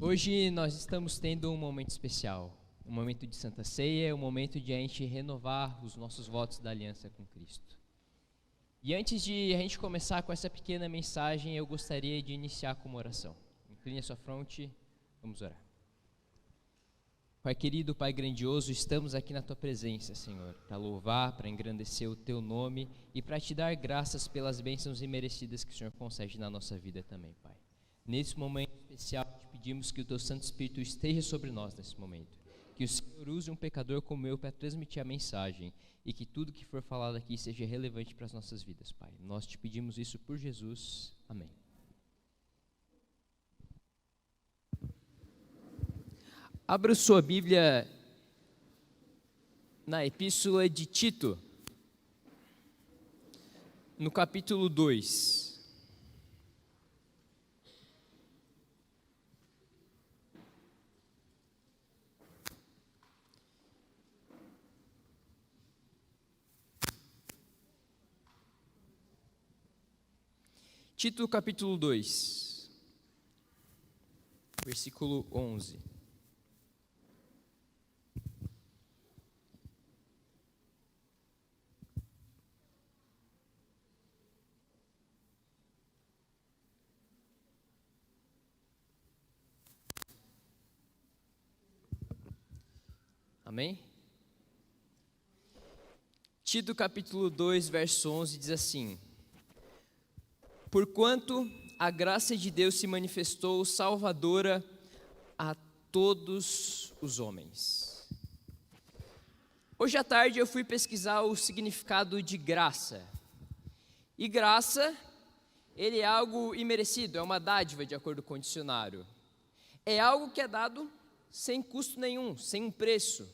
Hoje nós estamos tendo um momento especial, um momento de Santa Ceia, um momento de a gente renovar os nossos votos da aliança com Cristo. E antes de a gente começar com essa pequena mensagem, eu gostaria de iniciar com uma oração. Incline a sua fronte, vamos orar. Pai querido, Pai grandioso, estamos aqui na Tua presença, Senhor, para louvar, para engrandecer o Teu nome e para Te dar graças pelas bênçãos imerecidas que o Senhor concede na nossa vida também, Pai. Nesse momento especial, te pedimos que o Teu Santo Espírito esteja sobre nós nesse momento, que o Senhor use um pecador como eu para transmitir a mensagem e que tudo que for falado aqui seja relevante para as nossas vidas, Pai. Nós te pedimos isso por Jesus. Amém. Abra sua Bíblia na Epístola de Tito, no capítulo 2. Tito, capítulo 2, versículo 11. Amém? Tito capítulo 2, verso 11 diz assim: Porquanto a graça de Deus se manifestou salvadora a todos os homens. Hoje à tarde eu fui pesquisar o significado de graça. E graça, ele é algo imerecido, é uma dádiva de acordo com o dicionário. É algo que é dado sem custo nenhum, sem um preço.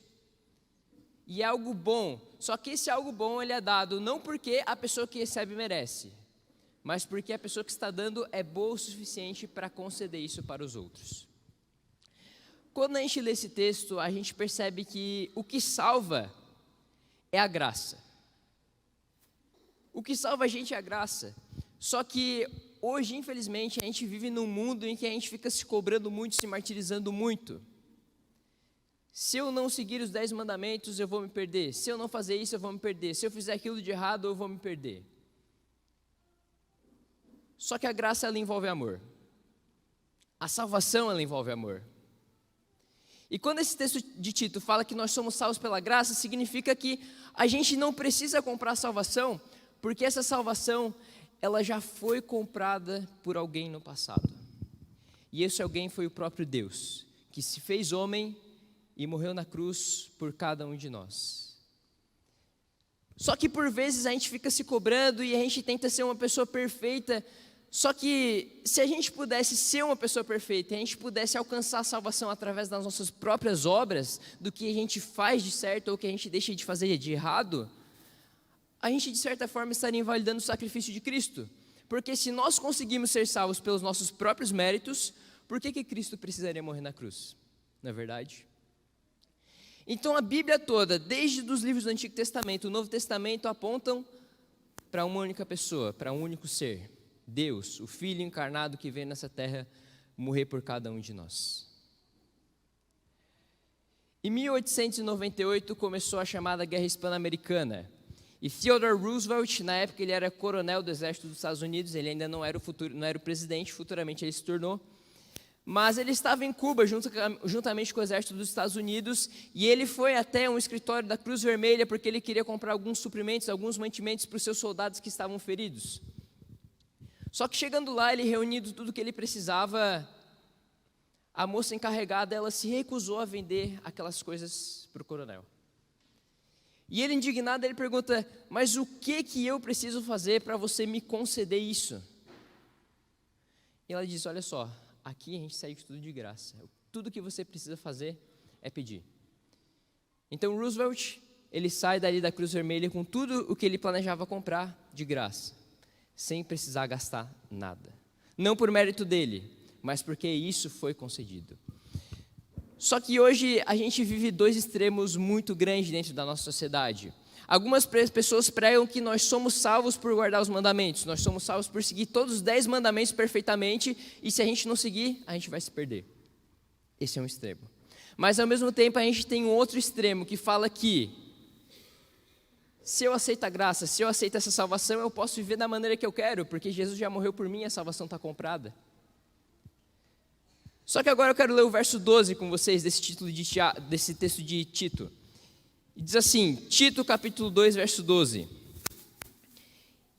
E é algo bom, só que esse algo bom ele é dado não porque a pessoa que recebe merece, mas porque a pessoa que está dando é boa o suficiente para conceder isso para os outros. Quando a gente lê esse texto, a gente percebe que o que salva é a graça. O que salva a gente é a graça. Só que hoje, infelizmente, a gente vive num mundo em que a gente fica se cobrando muito, se martirizando muito. Se eu não seguir os 10 mandamentos, eu vou me perder. Se eu não fazer isso, eu vou me perder. Se eu fizer aquilo de errado, eu vou me perder. Só que a graça, ela envolve amor. A salvação, ela envolve amor. E quando esse texto de Tito fala que nós somos salvos pela graça, significa que a gente não precisa comprar salvação, porque essa salvação, ela já foi comprada por alguém no passado. E esse alguém foi o próprio Deus, que se fez homem e morreu na cruz por cada um de nós. Só que por vezes a gente fica se cobrando e a gente tenta ser uma pessoa perfeita. Só que se a gente pudesse ser uma pessoa perfeita, a gente pudesse alcançar a salvação através das nossas próprias obras, do que a gente faz de certo ou que a gente deixa de fazer de errado, a gente de certa forma estaria invalidando o sacrifício de Cristo. Porque se nós conseguimos ser salvos pelos nossos próprios méritos, por que Cristo precisaria morrer na cruz? Não é verdade? Então a Bíblia toda, desde os livros do Antigo Testamento, o Novo Testamento, apontam para uma única pessoa, para um único ser, Deus, o Filho encarnado que veio nessa terra morrer por cada um de nós. Em 1898 começou a chamada Guerra Hispano-Americana, e Theodore Roosevelt, na época ele era coronel do exército dos Estados Unidos, ele ainda não era o presidente, futuramente ele se tornou, mas ele estava em Cuba juntamente com o exército dos Estados Unidos e ele foi até um escritório da Cruz Vermelha porque ele queria comprar alguns suprimentos, alguns mantimentos para os seus soldados que estavam feridos. Só que chegando lá, ele reunindo tudo o que ele precisava, a moça encarregada, ela se recusou a vender aquelas coisas para o coronel. E ele indignado, ele pergunta, mas o que eu preciso fazer para você me conceder isso? E ela diz, olha só, aqui a gente segue tudo de graça. Tudo que você precisa fazer é pedir. Então Roosevelt, ele sai dali da Cruz Vermelha com tudo o que ele planejava comprar de graça, sem precisar gastar nada. Não por mérito dele, mas porque isso foi concedido. Só que hoje a gente vive dois extremos muito grandes dentro da nossa sociedade. Algumas pessoas pregam que nós somos salvos por guardar os mandamentos, nós somos salvos por seguir todos os 10 mandamentos perfeitamente, e se a gente não seguir, a gente vai se perder. Esse é um extremo. Mas, ao mesmo tempo, a gente tem um outro extremo que fala que se eu aceito a graça, se eu aceito essa salvação, eu posso viver da maneira que eu quero, porque Jesus já morreu por mim e a salvação está comprada. Só que agora eu quero ler o verso 12 com vocês, desse texto de Tito. E diz assim, Tito capítulo 2, verso 12.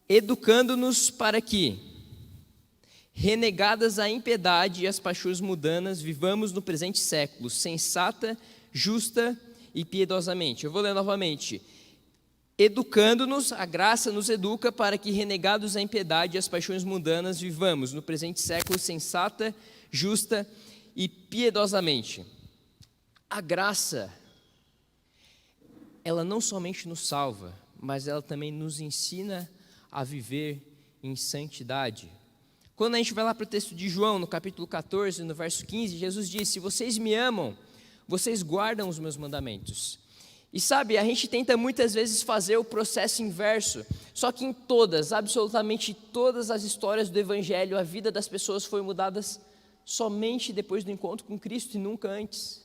Educando-nos para que, renegadas a impiedade e as paixões mundanas, vivamos no presente século, sensata, justa e piedosamente. Eu vou ler novamente. Educando-nos, a graça nos educa para que, renegados a impiedade e as paixões mundanas, vivamos no presente século sensata, justa e piedosamente. A graça, ela não somente nos salva, mas ela também nos ensina a viver em santidade. Quando a gente vai lá para o texto de João, no capítulo 14, no verso 15, Jesus diz, se vocês me amam, vocês guardam os meus mandamentos. E sabe, a gente tenta muitas vezes fazer o processo inverso, só que em todas, absolutamente todas as histórias do Evangelho, a vida das pessoas foi mudada somente depois do encontro com Cristo e nunca antes.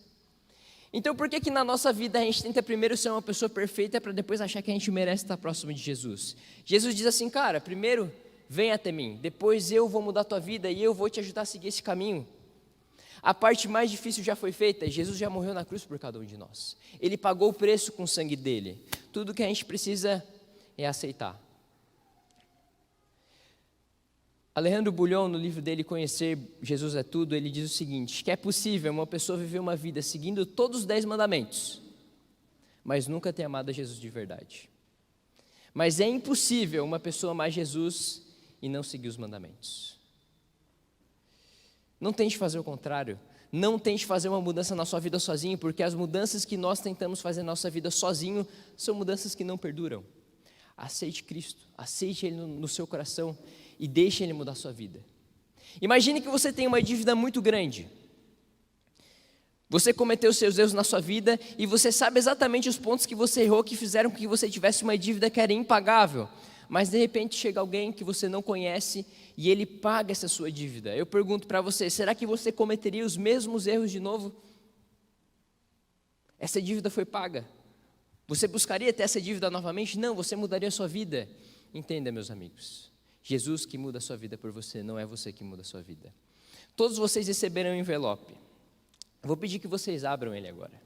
Então por que na nossa vida a gente tenta primeiro ser uma pessoa perfeita para depois achar que a gente merece estar próximo de Jesus? Jesus diz assim, cara, primeiro vem até mim, depois eu vou mudar a tua vida e eu vou te ajudar a seguir esse caminho. A parte mais difícil já foi feita, Jesus já morreu na cruz por cada um de nós. Ele pagou o preço com o sangue dele. Tudo que a gente precisa é aceitar. Alejandro Bulhon, no livro dele Conhecer Jesus é Tudo, ele diz o seguinte, que é possível uma pessoa viver uma vida seguindo todos os 10 mandamentos, mas nunca ter amado a Jesus de verdade. Mas é impossível uma pessoa amar Jesus e não seguir os mandamentos. Não tente fazer o contrário, não tente fazer uma mudança na sua vida sozinho, porque as mudanças que nós tentamos fazer na nossa vida sozinho, são mudanças que não perduram. Aceite Cristo, aceite Ele no seu coração e deixe Ele mudar a sua vida. Imagine que você tem uma dívida muito grande, você cometeu seus erros na sua vida e você sabe exatamente os pontos que você errou, que fizeram com que você tivesse uma dívida que era impagável, mas de repente chega alguém que você não conhece e ele paga essa sua dívida. Eu pergunto para você, será que você cometeria os mesmos erros de novo? Essa dívida foi paga. Você buscaria ter essa dívida novamente? Não, você mudaria a sua vida. Entenda, meus amigos, Jesus que muda a sua vida por você, não é você que muda a sua vida. Todos vocês receberam um envelope. Eu vou pedir que vocês abram ele agora.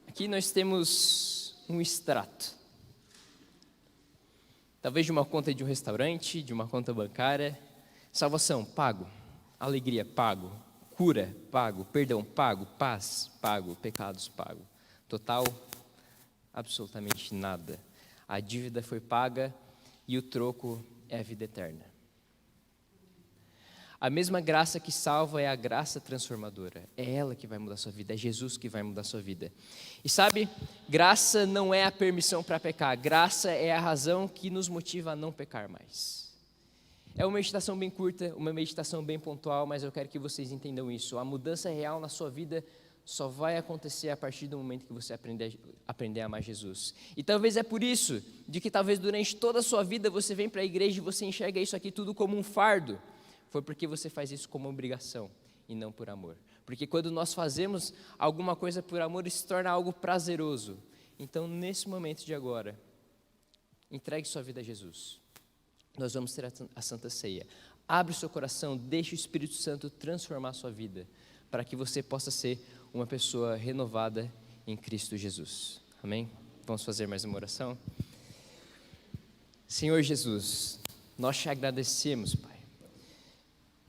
Aqui nós temos um extrato, talvez de uma conta de um restaurante, de uma conta bancária. Salvação, pago. Alegria, pago. Cura, pago. Perdão, pago. Paz, pago. Pecados, pago. Total, absolutamente nada. A dívida foi paga e o troco é a vida eterna. A mesma graça que salva é a graça transformadora. É ela que vai mudar a sua vida, é Jesus que vai mudar a sua vida. E sabe, graça não é a permissão para pecar, graça é a razão que nos motiva a não pecar mais. É uma meditação bem curta, uma meditação bem pontual, mas eu quero que vocês entendam isso. A mudança real na sua vida só vai acontecer a partir do momento que você aprender a amar Jesus. E talvez é por isso, de que talvez durante toda a sua vida você vem para a igreja e você enxerga isso aqui tudo como um fardo. Foi porque você faz isso como obrigação e não por amor. Porque quando nós fazemos alguma coisa por amor, isso se torna algo prazeroso. Então, nesse momento de agora, entregue sua vida a Jesus. Nós vamos ter a Santa Ceia. Abre o seu coração, deixe o Espírito Santo transformar a sua vida, para que você possa ser uma pessoa renovada em Cristo Jesus. Amém? Vamos fazer mais uma oração? Senhor Jesus, nós te agradecemos, Pai,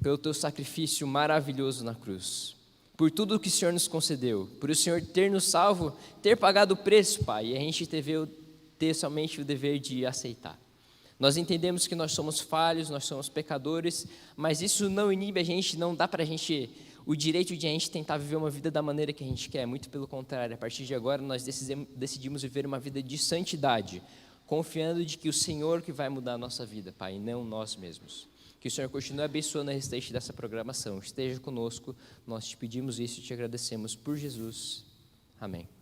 pelo teu sacrifício maravilhoso na cruz, por tudo o que o Senhor nos concedeu, por o Senhor ter nos salvo, ter pagado o preço, Pai, e a gente ter somente o dever de aceitar. Nós entendemos que nós somos falhos, nós somos pecadores, mas isso não inibe a gente, não dá para a gente o direito de a gente tentar viver uma vida da maneira que a gente quer, muito pelo contrário, a partir de agora nós decidimos viver uma vida de santidade, confiando de que o Senhor que vai mudar a nossa vida, Pai, e não nós mesmos. Que Que o Senhor continue abençoando a restante dessa programação. Esteja conosco, nós te pedimos isso e te agradecemos por Jesus. Amém.